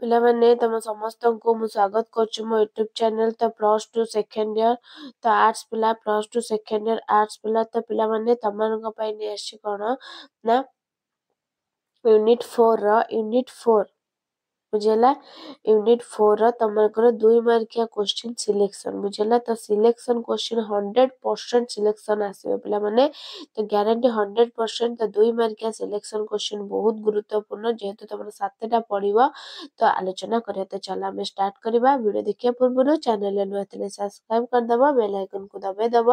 ପିଲାମାନେ ତମ ସମସ୍ତଙ୍କୁ ମୁଁ ସ୍ୱାଗତ କରୁଛି ମୋ ୟୁଟ୍ୟୁବ ଚ୍ୟାନେଲ। ତ +2 ସେକେଣ୍ଡ ଇୟର ତ ଆର୍ଟ୍ସ ପିଲା, +2 ସେକେଣ୍ଡ ଇୟର ଆର୍ଟ୍ସ ପିଲା। ତ ପିଲାମାନେ ତମାନଙ୍କ ପାଇଁ ନେଇ ଆସିଛି କଣ ନା ୟୁନିଟ୍ 4 ବୁଝିଲା। ୟୁନିଟ୍ 4 ତମଙ୍କର 2 ମାର୍କିଆ क्वेश्चन सिलेक्शन बुझेला। तो सिलेक्शन क्वेश्चन 100% सिलेक्शन आसवे पिलामाने। तो ग्यारंटी 100%। तो 2 मार्किया सिलेक्शन क्वेश्चन बहुत गुरुत्वपूर्ण जेहेतु तुम 7टा पढ़िबो। तो आलोचना करिया। तो चलो आम स्टार्ट करवा। वीडियो देखिया पूर्व चैनल नुआ थे सब्सक्राइब करदब, बेल आइकन को दबाई दब,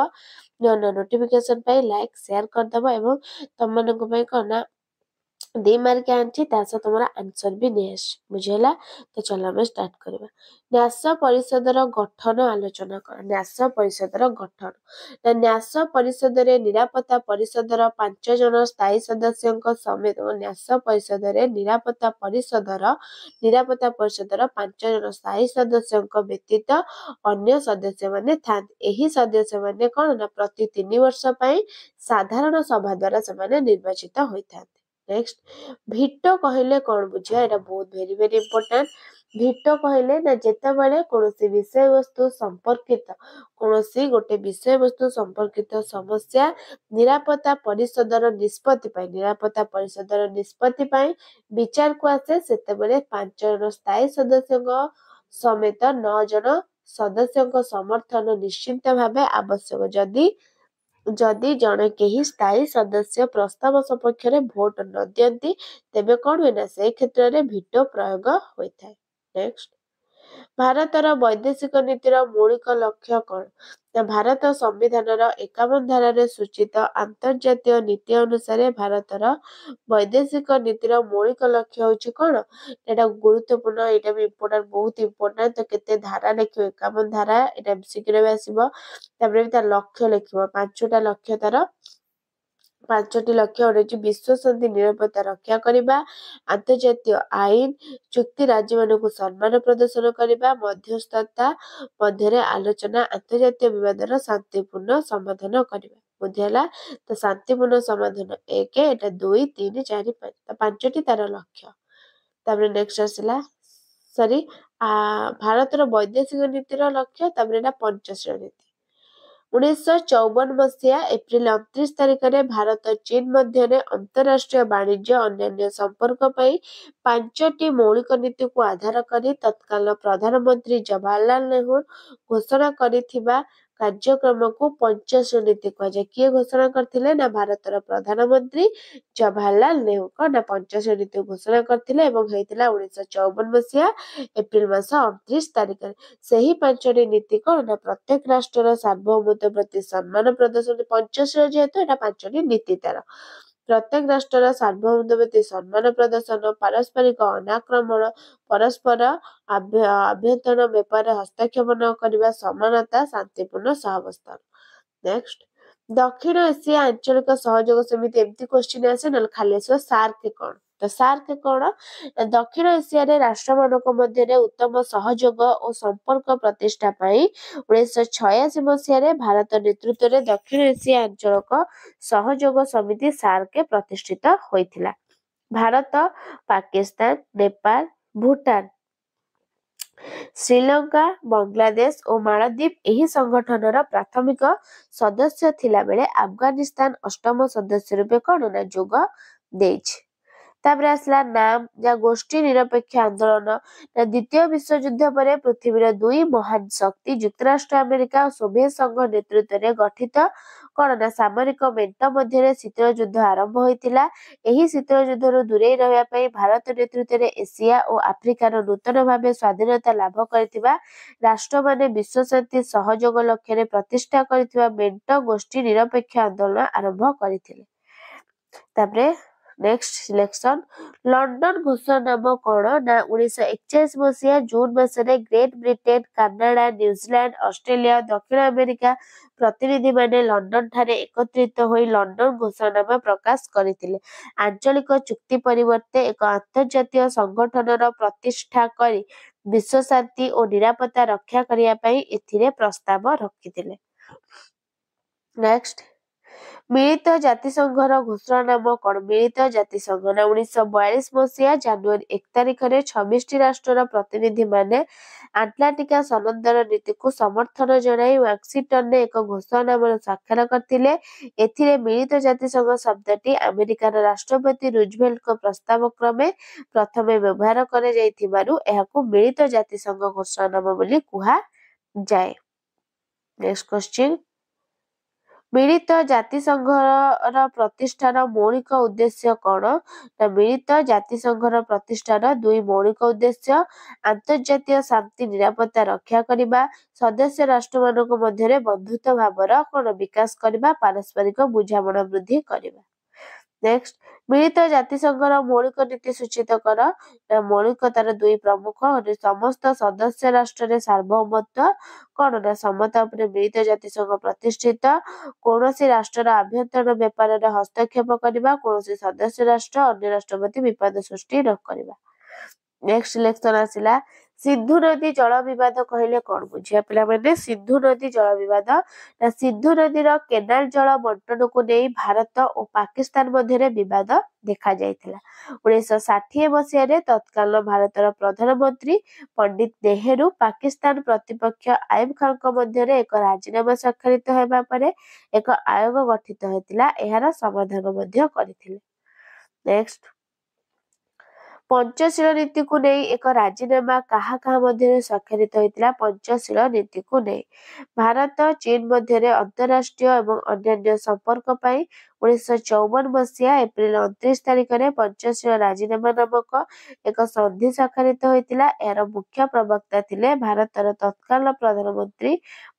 नोटिफिकेशन पाई लाइक शेयर करदब एवं तुम मानक पई कोना 2 मार्क आंची तास तुम्हारा आंसर भी नहीं आस बुझेला। तो चलो हम स्टार्ट करवा। न्यास परिषदर गठन आलोचना कर। न्यास परिषदर गठन ना न्यास परिषद रे निरापत्ता परिषदर 5 जन स्थायी सदस्यों समेत न्यास परिषद रे निरापत्ता परिषदर 5 जन स्थायी सदस्यों व्यतीत अन्य सदस्य माने थांती। एही सदस्य माने कोन ना प्रति 3 वर्ष पई साधारण सभा द्वारा से निर्वाचित होइथांती। नेक्स्ट भिटो कहले कौन बुझिया। एटा बहुत वेरी इंपोर्टेंट। भिटो कहले ना जेतेबेले कोनोसी विषय वस्तु संपर्कित कोनोसी गोटे विषय वस्तु संपर्कित समस्या निरापत्ता परिषदर निष्पत्ति पाई विचार को आसे सेतेबेले 5 जन स्थायी सदस्यों समेत 9 जन सदस्यों समर्थन निश्चित भावे आवश्यक। जदि जड़े केही स्थायी सदस्य प्रस्ताव सपक्ष रे भोट न दियंती तेबे कौन हुए ना से क्षेत्र रे भिटो प्रयोग होता है। नेक्स्ट भारतर वैदेशिक नीतिर मौलिक लक्ष्य कौन ना भारत संविधान 51 धारा सूचित अंतर्जातीय नीति अनुसार भारतर वैदेशिक नीतिर मौलिक लक्ष्य होची कौन एटा गुरुत्वपूर्ण। एटा भी इंपोर्टेंट, बहुत इंपोर्टेंट। तो केते धारा लिखियो 51 धारा एटा शीघ्र भी आसीबो। तापर भी तार लक्ष्य लिखिबो 5टा लक्ष्य। तार 5टी लक्ष्य होची विश्व शांति निरापत्ता रक्षा करिबा, अंतर्जातीय आईन चुक्ति राज्य मानक सम्मान प्रदर्शन करिबा, मध्यस्थता मध्यरे आलोचना, अंतर्जातीय विवादर शांतिपूर्ण समाधान करिबा बुझिला। तो शांतिपूर्ण समाधान 1 एटा 2 3 4 5 तो 5टी तार लक्ष्य। तापर नेक्स्ट आसला भारतर वैदेशिक नीतिर लक्ष्य। तापर एटा पंचश्री नीति 1954 मसीहा एप्रिल 29 तारिख में भारत चीन मध्य अंतरराष्ट्रीय वाणिज्य अन्य संपर्क पर 5टी मौलिक नीति को आधार करी तत्काल प्रधानमंत्री जवाहरलाल नेहरू घोषणा करिथिबा कार्यक्रम को पंचश्री नीति कह जाए। किए घोषणा करथिले ना भारतर प्रधानमंत्री जवाहरलाल नेहरू को ना पंचश्री नीति घोषणा करथिले एवं हेतिला 1954 मसीहा एप्रिल मास 29 तारिख में। सही 5टी नीति कौन ना प्रत्येक राष्ट्र सार्वभौमत्व प्रति सम्मान प्रदर्शन। पंचश्री जेहेतु एटा 5टी नीति तार प्रत्येक राष्ट्र सार्वभौमत्व प्रति सम्मान प्रदर्शन, पारस्परिक अनाक्रमण, परस्पर आभ्यंतर व्यापार हस्तक्षेप न करने, समानता, शांतिपूर्ण सहावस्थान। नेक्स्ट दक्षिण एशिया आंचलिक सहयोग समिति एमती क्वेश्चन आसे न खाली आसो सार्क कौन। तो सार्क कौन दक्षिण एशिया रे राष्ट्र मानक मध्य उत्तम सहयोग और संपर्क प्रतिष्ठा पाई 1986 मसीह भारत नेतृत्व रे दक्षिण एशिया आंचलिक सहयोग समिति सार्क प्रतिष्ठित होइथिला। भारत, पाकिस्तान, नेपाल, भूटान, श्रीलंका, बांग्लादेश और मालदीप एही संगठनर प्राथमिक सदस्य थिला बेले अफगानिस्तान 8म सदस्य रूपे कौन ना जोग देछि। तापर आसला नाम या गोष्ठी निरपेक्ष आंदोलन ना द्वितीय विश्व युद्ध पर पृथ्वीर 2 महान शक्ति युक्तराष्ट्र अमेरिका और सोवियत संघ नेतृत्व रे गठित कौन ना सामरिक मेंट मध्य शीतल युद्ध आरंभ होइतिला। एही शीतल युद्धरु दूरे रहिया पई भारत नेतृत्व रे एशिया और आफ्रिकार नूतन भावे स्वाधीनता लाभ करथिबा राष्ट्र माने विश्व शांति सहयोग लक्ष्य रे प्रतिष्ठा करथिबा मेंट गोष्ठी निरपेक्ष आंदोलन आरंभ करथिले। तापरे नेक्स्ट सिलेक्शन लंडन घोषणानामा कौन ना 1941 मसीहा जून मासरे great Britain, Canada, New Zealand, Australia, दक्षिण अमेरिका प्रतिनिधि माने लंडन ठारे एकत्रित होई लंडन घोषणानामा प्रकाश करथिले। आंचलिक चुक्ति परिवर्ते एक अंतर्जातीय संगठनर प्रतिष्ठा करी विश्व शांति और निरापत्ता रक्षा करिया पई एथिरे प्रस्ताव रखिथिले। नेक्स्ट ମିଳିତ ଜାତିସଂଘର ଘୋଷଣାନାମା କଣ? ମିଳିତ ଜାତିସଂଘ ନା 1942 ମସିହା ଜାନୁଆରୀ 1 ତାରିଖରେ 26ଟି ରାଷ୍ଟ୍ରର ପ୍ରତିନିଧିମାନେ ଆଟଲାଣ୍ଟିକା ସନନ୍ଦର ନୀତିକୁ ସମର୍ଥନ ଜଣାଇ ୱାଶିଂଟନରେ ଏକ ଘୋଷଣାନାମାରେ ସ୍ୱାକ୍ଷର କରିଥିଲେ। ଏଥିରେ ମିଳିତ ଜାତିସଂଘ ଶବ୍ଦଟି ଆମେରିକାର ରାଷ୍ଟ୍ରପତି ରୁଜଭେଲ୍ଟଙ୍କ ପ୍ରସ୍ତାବ କ୍ରମେ ପ୍ରଥମେ ବ୍ୟବହାର କରାଯାଇଥିବାରୁ ଏହାକୁ ମିଳିତ ଜାତିସଂଘ ଘୋଷଣାନାମା ବୋଲି କୁହାଯାଏ। ନେକ୍ସଟ କ୍ୱେଶ୍ଚିନ୍, ମିଳିତ ଜାତିସଂଘର ପ୍ରତିଷ୍ଠାର ମୌଳିକ ଉଦ୍ଦେଶ୍ୟ କଣ? ନା ମିଳିତ ଜାତିସଂଘର ପ୍ରତିଷ୍ଠାର ଦୁଇ ମୌଳିକ ଉଦ୍ଦେଶ୍ୟ ଆନ୍ତର୍ଜାତୀୟ ଶାନ୍ତି ନିରାପତ୍ତା ରକ୍ଷା କରିବା, ସଦସ୍ୟ ରାଷ୍ଟ୍ରମାନଙ୍କ ମଧ୍ୟରେ ବନ୍ଧୁତ୍ୱ ଭାବର କଣ ବିକାଶ କରିବା, ପାରସ୍ପରିକ ବୁଝାମଣା ବୃଦ୍ଧି କରିବା। ନେକ୍ସଟ, ମିଳିତ ଜାତିସଂଘର ମୌଳିକ ନୀତି ସୂଚିତ କର। ନା ମୌଳିକତାର ଦୁଇ ପ୍ରମୁଖ ସମସ୍ତ ସଦସ୍ୟ ରାଷ୍ଟ୍ରରେ ସାର୍ବଭୌମତ୍ୱ କଣ? ନା ସମତା ଉପରେ ମିଳିତ ଜାତିସଂଘ ପ୍ରତିଷ୍ଠିତ। କୌଣସି ରାଷ୍ଟ୍ରର ଆଭ୍ୟନ୍ତରୀଣ ବ୍ୟାପାରରେ ହସ୍ତକ୍ଷେପ କରିବା, କୌଣସି ସଦସ୍ୟ ରାଷ୍ଟ୍ର ଅନ୍ୟ ରାଷ୍ଟ୍ର ପ୍ରତି ବିପଦ ସୃଷ୍ଟି ନ କରିବା। ନେକ୍ସଟ ଲେକ୍ସନ ଆସିଲା, ସିନ୍ଧୁ ନଦୀ ଜଳ ବିବାଦ କହିଲେ କଣ ବୁଝିବା ପିଲାମାନେ? ସିନ୍ଧୁ ନଦୀ ଜଳ ବିବାଦ ନା ସିନ୍ଧୁ ନଦୀର କେନାଲ ଜଳ ବଣ୍ଟନକୁ ନେଇ ଭାରତ ଓ ପାକିସ୍ତାନ ମଧ୍ୟରେ ବିବାଦ ଦେଖାଯାଇଥିଲା। 1960 ମସିହାରେ ତତ୍କାଳୀନ ଭାରତର ପ୍ରଧାନମନ୍ତ୍ରୀ ପଣ୍ଡିତ ନେହେରୁ ପାକିସ୍ତାନ ପ୍ରତିପକ୍ଷ ଆୟୁବ ଖାନଙ୍କ ମଧ୍ୟରେ ଏକ ରାଜିନାମା ସ୍ୱାକ୍ଷରିତ ହେବା ପରେ ଏକ ଆୟୋଗ ଗଠିତ ହୋଇଥିଲା। ଏହାର ସମାଧାନ ମଧ୍ୟ କରିଥିଲେ। ନେକ୍ସଟ, ପଞ୍ଚଶୀଳ ନୀତିକୁ ନେଇ ଏକ ରାଜିନାମା କାହା କାହା ମଧ୍ୟରେ ସ୍ୱାକ୍ଷରିତ ହୋଇଥିଲା? ପଞ୍ଚଶୀଳ ନୀତିକୁ ନେଇ ଭାରତ ଚୀନ ମଧ୍ୟରେ ଅନ୍ତରାଷ୍ଟ୍ରୀୟ ଏବଂ ଅନ୍ୟାନ୍ୟ ସମ୍ପର୍କ ପାଇଁ 1954 ମସିହା ଏପ୍ରିଲ 29 ତାରିଖରେ ପଞ୍ଚଶୀଳ ରାଜିନାମା ନାମକ ଏକ ସନ୍ଧି ସ୍ୱାକ୍ଷରିତ ହୋଇଥିଲା। ଏହାର ମୁଖ୍ୟ ପ୍ରବକ୍ତା ଥିଲେ ଭାରତର ତତ୍କାଳୀନ ପ୍ରଧାନମନ୍ତ୍ରୀ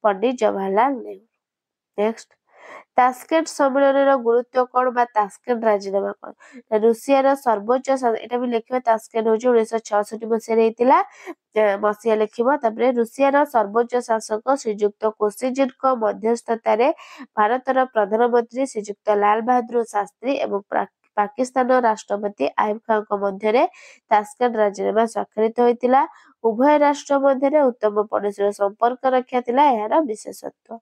ପଣ୍ଡିତ ଜବାହରଲାଲ ନେହେରୁ। ନେକ୍ସଟ, ତାସ୍କେଣ୍ଟ ସମ୍ମିଳନୀର ଗୁରୁତ୍ୱ କଣ ବା ତାସ୍କେଣ୍ଟ ରାଜିନାମା କଣ? ରୁଷିଆର ସର୍ବୋଚ୍ଚ ଏଟା ବି ଲେଖିବ। ତାସ୍କେଣ୍ଟ ହଉଛି 1966 ମସିହାରେ ହେଇଥିଲା ମସିହା ଲେଖିବ। ତାପରେ ରୁଷିଆର ସର୍ବୋଚ୍ଚ ଶାସକ ଶ୍ରୀଯୁକ୍ତ କୋସିଜିନ୍ଙ୍କ ମଧ୍ୟସ୍ଥତାରେ ଭାରତର ପ୍ରଧାନମନ୍ତ୍ରୀ ଶ୍ରୀଯୁକ୍ତ ଲାଲ ବାହାଦୁର ଶାସ୍ତ୍ରୀ ଏବଂ ପାକିସ୍ତାନ ରାଷ୍ଟ୍ରପତି ଆୟୁବ ଖାନଙ୍କ ମଧ୍ୟରେ ତାସ୍କେଣ୍ଟ ରାଜିନାମା ସ୍ୱାକ୍ଷରିତ ହୋଇଥିଲା। ଉଭୟ ରାଷ୍ଟ୍ର ମଧ୍ୟରେ ଉତ୍ତମ ପଡ଼ୋଶୀର ସମ୍ପର୍କ ରକ୍ଷା ଥିଲା ଏହାର ବିଶେଷତ୍ୱ।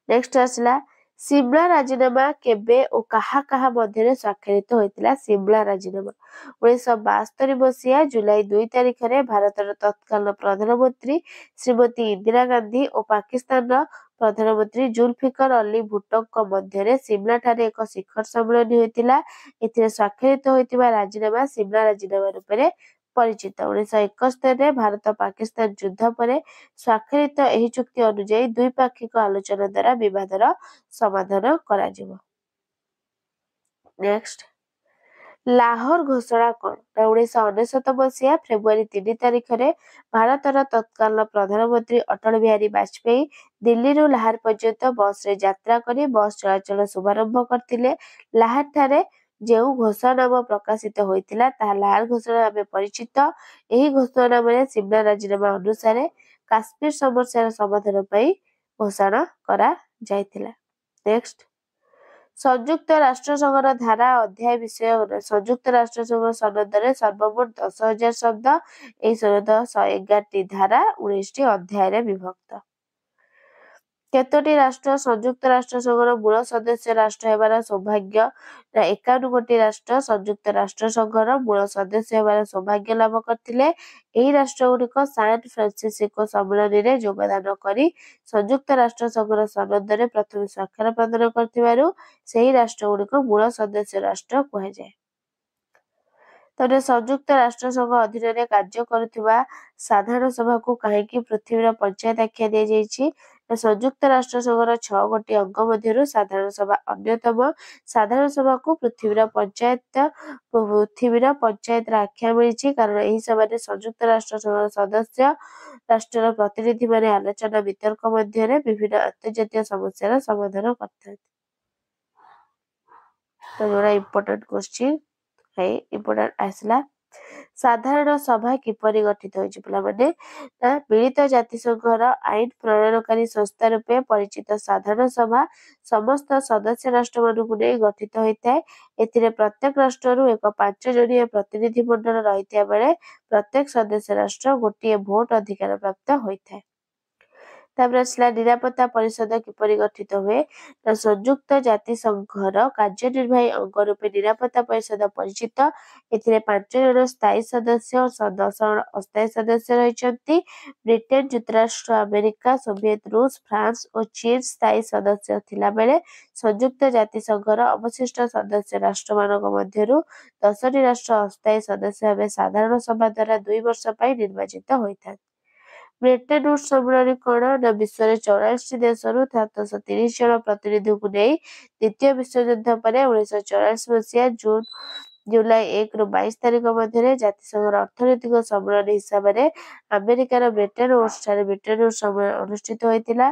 ନେକ୍ସଟ ଆସିଲା, ସିମଲା ରାଜିନାମା କେବେ ଓ କାହା କାହା ମଧ୍ୟରେ ସ୍ୱାକ୍ଷରିତ ହୋଇଥିଲା? ସିମଲା ରାଜିନାମା 1972 ମସିହା ଜୁଲାଇ 2 ତାରିଖରେ ଭାରତର ତତ୍କାଳୀନ ପ୍ରଧାନମନ୍ତ୍ରୀ ଶ୍ରୀମତୀ ଇନ୍ଦିରା ଗାନ୍ଧୀ ଓ ପାକିସ୍ତାନର ପ୍ରଧାନମନ୍ତ୍ରୀ ଜୁଲଫିକର ଅଲି ଭୁଟ୍ଟୋଙ୍କ ମଧ୍ୟରେ ସିମଲାଠାରେ ଏକ ଶିଖର ସମ୍ମିଳନୀ ହୋଇଥିଲା। ଏଥିରେ ସ୍ୱାକ୍ଷରିତ ହୋଇଥିବା ରାଜିନାମା ସିମଲା ରାଜିନାମା ରୂପରେ ପରିଚିତ। 1971ରେ ଭାରତ ପାକିସ୍ତାନ ଯୁଦ୍ଧ ପରେ ସ୍ୱାକ୍ଷରିତ ଏହି ଚୁକ୍ତି ଅନୁଯାୟୀ ଦ୍ୱିପାକ୍ଷିକ ଆଲୋଚନା ଦ୍ୱାରା ବିବାଦର ସମାଧାନ କରାଯିବ। ନେକ୍ସଟ, ଲାହୋର ଘୋଷଣା କଣ? 1999 ମସିହା ଫେବୃଆରୀ 3 ତାରିଖରେ ଭାରତର ତତ୍କାଳୀନ ପ୍ରଧାନମନ୍ତ୍ରୀ ଅଟଳ ବିହାରୀ ବାଜପେୟୀ ଦିଲ୍ଲୀରୁ ଲାହୋର ପର୍ଯ୍ୟନ୍ତ ବସରେ ଯାତ୍ରା କରି ବସ୍ ଚଳାଚଳ ଶୁଭାରମ୍ଭ କରିଥିଲେ। ଲାହୋରଠାରେ ଯେଉଁ ଘୋଷଣାନାମା ପ୍ରକାଶିତ ହୋଇଥିଲା ତାହା ଲାହୋର ଘୋଷଣା ଭାବେ ପରିଚିତ। ଏହି ଘୋଷଣାନାମାରେ ସିମଲା ରାଜିନାମା ଅନୁସାରେ କାଶ୍ମୀର ସମସ୍ୟାର ସମାଧାନ ପାଇଁ ଘୋଷଣା କରାଯାଇଥିଲା। ନେକ୍ସଟ, ସଂଯୁକ୍ତ ରାଷ୍ଟ୍ରସଂଘର ଧାରା ଅଧ୍ୟାୟ ବିଷୟ। ସଂଯୁକ୍ତ ରାଷ୍ଟ୍ରସଂଘ ସନଦରେ ସର୍ବମୋଟ 10,000 ଶବ୍ଦ। ଏହି ସନଦ 111ଟି ଧାରା 19ଟି ଅଧ୍ୟାୟରେ ବିଭକ୍ତ। କେତୋଟି ରାଷ୍ଟ୍ର ସଂଯୁକ୍ତ ରାଷ୍ଟ୍ରସଂଘର ମୂଳ ସଦସ୍ୟ ରାଷ୍ଟ୍ର ହେବାର ସୌଭାଗ୍ୟ? ନା 51ଟି ରାଷ୍ଟ୍ର ସଂଯୁକ୍ତ ରାଷ୍ଟ୍ରସଂଘର ମୂଳ ସଦସ୍ୟ ହେବାର ସୌଭାଗ୍ୟ ଲାଭ କରିଥିଲେ। ଏହି ରାଷ୍ଟ୍ରଗୁଡ଼ିକ ସାନ ଫ୍ରାନ୍ସିସ୍କୋ ସମ୍ମିଳନୀରେ ଯୋଗଦାନ କରି ସଂଯୁକ୍ତ ରାଷ୍ଟ୍ରସଂଘର ସନଦରେ ପ୍ରଥମେ ସ୍ୱାକ୍ଷର ପ୍ରଦାନ କରିଥିବାରୁ ସେହି ରାଷ୍ଟ୍ରଗୁଡ଼ିକ ମୂଳ ସଦସ୍ୟ ରାଷ୍ଟ୍ର କୁହାଯାଏ। ତାପରେ ସଂଯୁକ୍ତ ରାଷ୍ଟ୍ରସଂଘ ଅଧୀନରେ କାର୍ଯ୍ୟ କରୁଥିବା ସାଧାରଣ ସଭାକୁ କାହିଁକି ପୃଥିବୀର ପଞ୍ଚାୟତ ଆଖ୍ୟା ଦିଆଯାଇଛି? ସଂଯୁକ୍ତ ରାଷ୍ଟ୍ରସଂଘର 6 ଗୋଟି ଅଙ୍ଗ ମଧ୍ୟରୁ ସାଧାରଣ ସଭା ଅନ୍ୟତମ। ସାଧାରଣ ସଭାକୁ ପୃଥିବୀର ପଞ୍ଚାୟତର ଆଖ୍ୟା ମିଳିଛି କାରଣ ଏହି ସଭାରେ ସଂଯୁକ୍ତ ରାଷ୍ଟ୍ରସଂଘର ସଦସ୍ୟ ରାଷ୍ଟ୍ରର ପ୍ରତିନିଧିମାନେ ଆଲୋଚନା ବିତର୍କ ମଧ୍ୟରେ ବିଭିନ୍ନ ଆନ୍ତର୍ଜାତୀୟ ସମସ୍ୟାର ସମାଧାନ କରିଥାନ୍ତି। ଇମ୍ପୋର୍ଟାଣ୍ଟ କ୍ୱେଶ୍ଚିନ୍ ଇମ୍ପୋର୍ଟାଣ୍ଟ ଆସିଲା, ସାଧାରଣ ସଭା କିପରି ଗଠିତ ହୋଇଛି ପିଲାମାନେ? ନା ମିଳିତ ଜାତିସଂଘର ଆଇନ ପ୍ରଣୟନକାରୀ ସଂସ୍ଥା ରୂପେ ପରିଚିତ ସାଧାରଣ ସଭା ସମସ୍ତ ସଦସ୍ୟ ରାଷ୍ଟ୍ରମାନଙ୍କୁ ନେଇ ଗଠିତ ହୋଇଥାଏ। ଏଥିରେ ପ୍ରତ୍ୟେକ ରାଷ୍ଟ୍ରରୁ ଏକ 5 ଜଣିଆ ପ୍ରତିନିଧି ମଣ୍ଡଳ ରହିଥିବା ବେଳେ ପ୍ରତ୍ୟେକ ସଦସ୍ୟ ରାଷ୍ଟ୍ର ଗୋଟିଏ ଭୋଟ ଅଧିକାର ପ୍ରାପ୍ତ ହୋଇଥାଏ। ତାପରେ ଆସିଲା ନିରାପତ୍ତା ପରିଷଦ କିପରି ଗଠିତ ହୁଏ ନା ସଂଯୁକ୍ତ ଜାତିସଂଘର କାର୍ଯ୍ୟନିର୍ବାହୀ ଅଙ୍ଗ ରୂପେ ନିରାପତ୍ତା ପରିଷଦ ପରିଚିତ। ଏଥିରେ 5 ଜଣ ସ୍ଥାୟୀ ସଦସ୍ୟ ଓ 10 ଜଣ ଅସ୍ଥାୟୀ ସଦସ୍ୟ ରହିଛନ୍ତି। ବ୍ରିଟେନ, ଯୁକ୍ତରାଷ୍ଟ୍ର ଆମେରିକା, ସୋଭିଏତ ରୁଷ, ଫ୍ରାନ୍ସ ଓ ଚୀନ ସ୍ଥାୟୀ ସଦସ୍ୟ ଥିଲାବେଳେ ସଂଯୁକ୍ତ ଜାତିସଂଘର ଅବଶିଷ୍ଟ ସଦସ୍ୟ ରାଷ୍ଟ୍ରମାନଙ୍କ ମଧ୍ୟରୁ 10ଟି ରାଷ୍ଟ୍ର ଅସ୍ଥାୟୀ ସଦସ୍ୟ ଭାବେ ସାଧାରଣ ସଭା ଦ୍ୱାରା 2 ବର୍ଷ ପାଇଁ ନିର୍ବାଚିତ ହୋଇଥାନ୍ତି। ବ୍ରିଟେନ ଉଡ୍ ସମ୍ମିଳନୀ କଣ ନା ବିଶ୍ୱରେ 44ଟି ଦେଶରୁ 730 ଜଣ ପ୍ରତିନିଧିଙ୍କୁ ନେଇ ଦ୍ୱିତୀୟ ବିଶ୍ୱଯୁଦ୍ଧ ପରେ 1944 ମସିହା ଜୁଲାଇ 1 ରୁ 22 ତାରିଖ ମଧ୍ୟରେ ଜାତିସଂଘର ଅର୍ଥନୈତିକ ସମ୍ମିଳନୀ ହିସାବରେ ଆମେରିକାର ବ୍ରିଟେନ ଉଡ୍ସ ଠାରେ ବ୍ରିଟେନ ଉଡ୍ ସମ୍ମିଳନୀ ଅନୁଷ୍ଠିତ ହୋଇଥିଲା।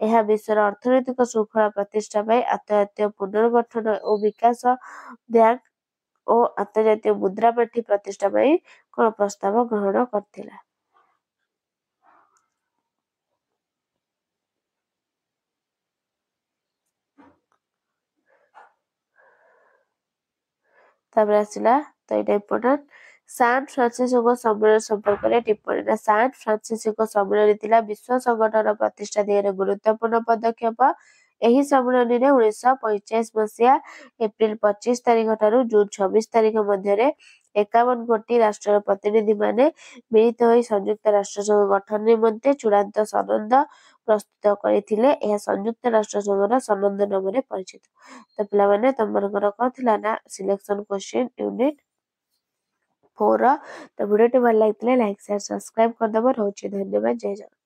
ଏହା ବିଶ୍ୱର ଅର୍ଥନୈତିକ ଶୃଙ୍ଖଳା ପ୍ରତିଷ୍ଠା ପାଇଁ ଆନ୍ତର୍ଜାତୀୟ ପୁନର୍ଗଠନ ଓ ବିକାଶ ବ୍ୟାଙ୍କ ଓ ଆନ୍ତର୍ଜାତୀୟ ମୁଦ୍ରା ପାଣ୍ଠି ପ୍ରତିଷ୍ଠା ପାଇଁ କଣ ପ୍ରସ୍ତାବ ଗ୍ରହଣ କରିଥିଲା। ତାପରେ ଆସିଲା ତ ଏଇଟା ଇମ୍ପୋର୍ଟାଣ୍ଟ ସାନ୍ ଫ୍ରାନ୍ସିସ୍କୋ ସମ୍ମିଳନୀ ସମ୍ପର୍କରେ ଟିପ୍ପଣୀ ନା ସାନ୍ ଫ୍ରାନ୍ସିସ୍କୋ ସମ୍ମିଳନୀ ଥିଲା ବିଶ୍ୱ ସଂଗଠନ ପ୍ରତିଷ୍ଠା ଦିଗରେ ଗୁରୁତ୍ୱପୂର୍ଣ୍ଣ ପଦକ୍ଷେପ। ଏହି ସମ୍ମିଳନୀରେ 1945 ମସିହା ଏପ୍ରିଲ 25 ତାରିଖ ଠାରୁ ଜୁନ 26 ତାରିଖ ମଧ୍ୟରେ 51 ଗୋଟି ରାଷ୍ଟ୍ରର ପ୍ରତିନିଧିମାନେ ମିଳିତ ହୋଇ ସଂଯୁକ୍ତ ରାଷ୍ଟ୍ରସଂଘ ଗଠନ ନିମନ୍ତେ ଚୂଡାନ୍ତ ସନନ୍ଦ ପ୍ରସ୍ତୁତ କରିଥିଲେ। ଏହା ସଂଯୁକ୍ତ ରାଷ୍ଟ୍ରସଂଘର ସନନ୍ଦ ନାମରେ ପରିଚିତ। ତ ପିଲାମାନେ ତମମାନଙ୍କର କଣ ଥିଲା ନା ସିଲେକ୍ସନ କ୍ୱେଶ୍ଚିନ୍ ୟୁନିଟ୍ 4 ତ ଭିଡ଼ିଓଟି ଭଲ ଲାଗିଥିଲେ ଲାଇକ୍ ସେୟାର ସବସ୍କ୍ରାଇବ କରିଦବ। ରହୁଛି ଧନ୍ୟବାଦ। ଜୟ ଜଗନ୍ନାଥ।